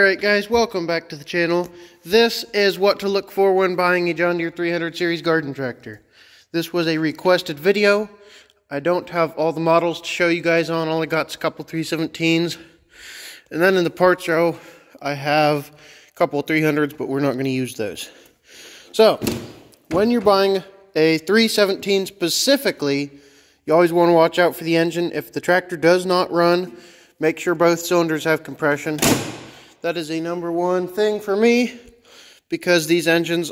Alright guys, welcome back to the channel. This is what to look for when buying a John Deere 300 series garden tractor. This was a requested video. I don't have all the models to show you guys on, all I got is a couple 317s. And then in the parts row, I have a couple 300s, but we're not going to use those. So, when you're buying a 317 specifically, you always want to watch out for the engine. If the tractor does not run, make sure both cylinders have compression. That is a #1 thing for me, because these engines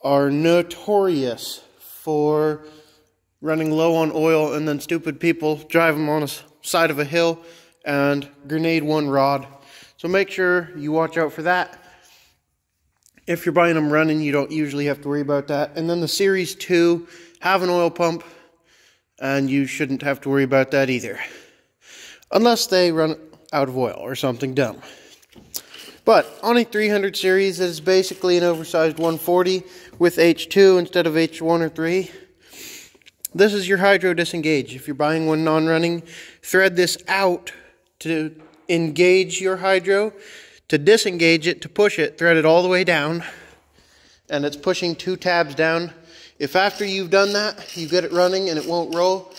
are notorious for running low on oil, and then stupid people drive them on the side of a hill and grenade one rod. So make sure you watch out for that. If you're buying them running, you don't usually have to worry about that. And then the Series 2 have an oil pump, and you shouldn't have to worry about that either, unless they run out of oil or something dumb. But on a 300 series, it is basically an oversized 140 with H2 instead of H1 or 3. This is your hydro disengage. If you're buying one non-running, thread this out to engage your hydro. To disengage it, to push it, thread it all the way down. And it's pushing 2 tabs down. If after you've done that, you get it running and it won't roll,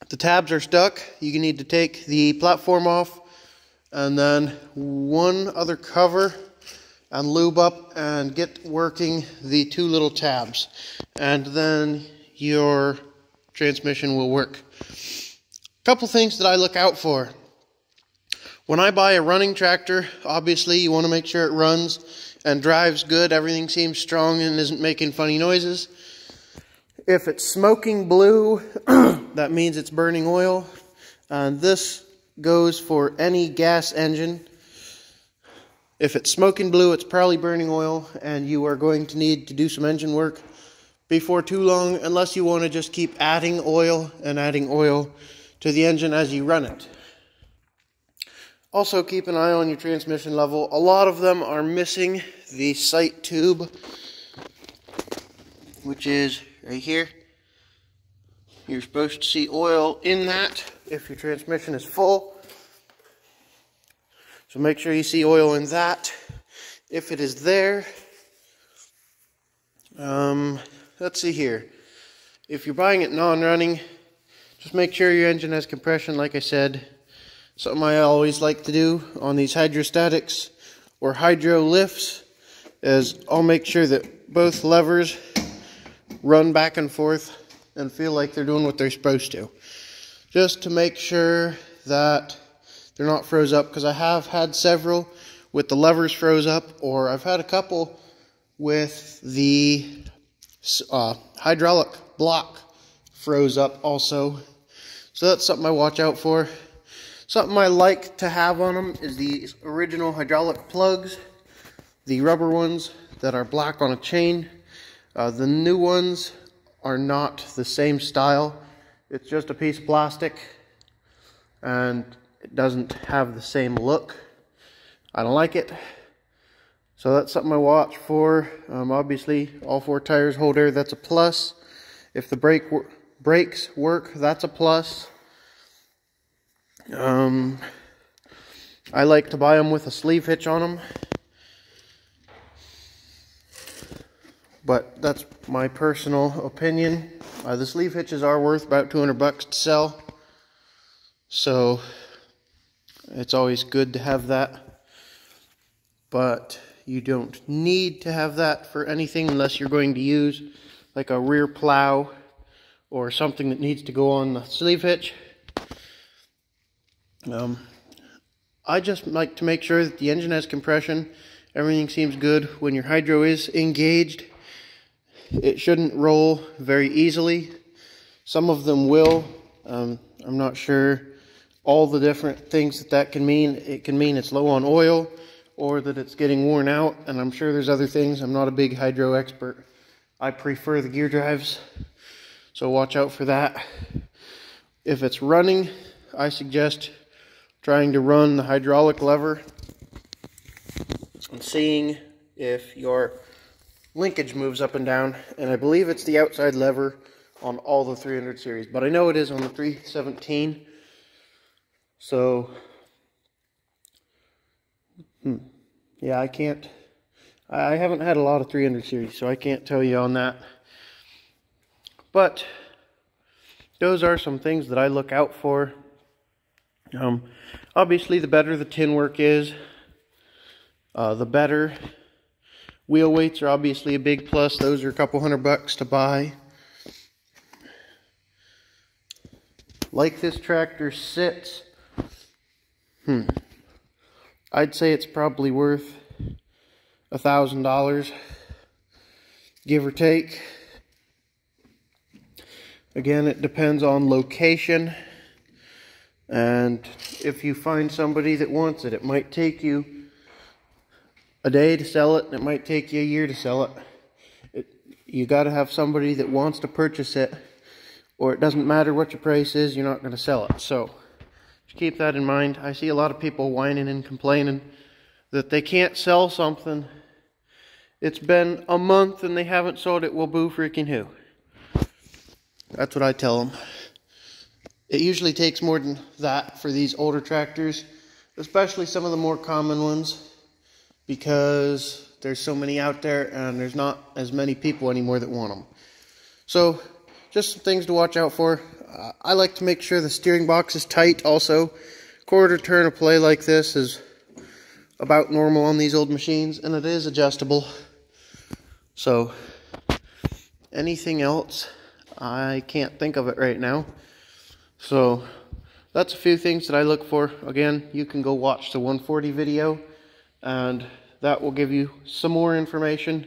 the tabs are stuck, you need to take the platform off, and then one other cover and lube up and get working the 2 little tabs, and then your transmission will work. A couple things that I look out for. When I buy a running tractor, obviously you want to make sure it runs and drives good, everything seems strong and isn't making funny noises. If it's smoking blue, that means it's burning oil, and this goes for any gas engine. If it's smoking blue, it's probably burning oil, and you are going to need to do some engine work before too long, unless you want to just keep adding oil to the engine as you run it. Also keep an eye on your transmission level. A lot of them are missing the sight tube, which is right here. You're supposed to see oil in that if your transmission is full. So make sure you see oil in that if it is there. Let's see here. If you're buying it non-running, just make sure your engine has compression, like I said. Something I always like to do on these hydrostatics or hydro lifts is I'll make sure that both levers run back and forth and feel like they're doing what they're supposed to, just to make sure that they're not froze up, because I have had several with the levers froze up, or I've had a couple with the hydraulic block froze up also. So that's something I watch out for. Something I like to have on them is the original hydraulic plugs, the rubber ones that are black on a chain. The new ones are not the same style. It's just a piece of plastic, and it doesn't have the same look. I don't like it. So that's something I watch for. Obviously, all 4 tires hold air, that's a plus. If the brakes work, that's a plus. I like to buy them with a sleeve hitch on them, but that's my personal opinion. The sleeve hitches are worth about 200 bucks to sell, so it's always good to have that, but you don't need to have that for anything unless you're going to use like a rear plow or something that needs to go on the sleeve hitch. I just like to make sure that the engine has compression, everything seems good. When your hydro is engaged, it shouldn't roll very easily. Some of them will. I'm not sure all the different things that can mean. It can mean it's low on oil, or that it's getting worn out, and I'm sure there's other things. I'm not a big hydro expert. I prefer the gear drives, so watch out for that. If it's running, I suggest trying to run the hydraulic lever and seeing if your linkage moves up and down, and I believe it's the outside lever on all the 300 series, but I know it is on the 317. So Yeah, I haven't had a lot of 300 series, so I can't tell you on that. But those are some things that I look out for. Obviously, the better the tin work is, the better. Wheel weights are obviously a big plus. Those are a couple $100 to buy. Like this tractor sits, I'd say it's probably worth $1,000, give or take. Again, it depends on location, and if you find somebody that wants it, it might take you a day to sell it, and it might take you a year to sell it. You got to have somebody that wants to purchase it, or it doesn't matter what your price is, you're not going to sell it. So just keep that in mind. I see a lot of people whining and complaining that they can't sell something. It's been a month and they haven't sold it. Well, boo freaking who. That's what I tell them. It usually takes more than that for these older tractors, especially some of the more common ones, because there's so many out there and there's not as many people anymore that want them. So just some things to watch out for. I like to make sure the steering box is tight also. Quarter turn of play like this is about normal on these old machines, and it is adjustable. So anything else, I can't think of it right now. So that's a few things that I look for. Again, you can go watch the 140 video and that will give you some more information.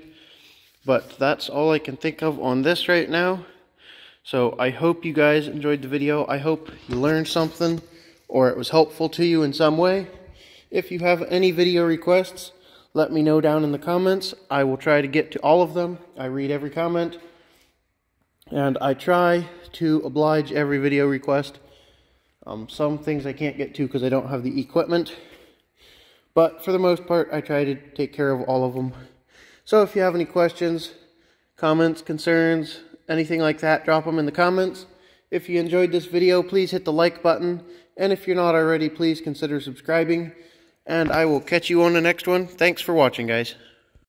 But that's all I can think of on this right now. So I hope you guys enjoyed the video. I hope you learned something or it was helpful to you in some way. If you have any video requests, let me know down in the comments. I will try to get to all of them. I read every comment, and I try to oblige every video request. Some things I can't get to because I don't have the equipment, but for the most part, I try to take care of all of them. So if you have any questions, comments, concerns, anything like that, drop them in the comments. If you enjoyed this video, please hit the like button, and if you're not already, please consider subscribing. And I will catch you on the next one. Thanks for watching, guys.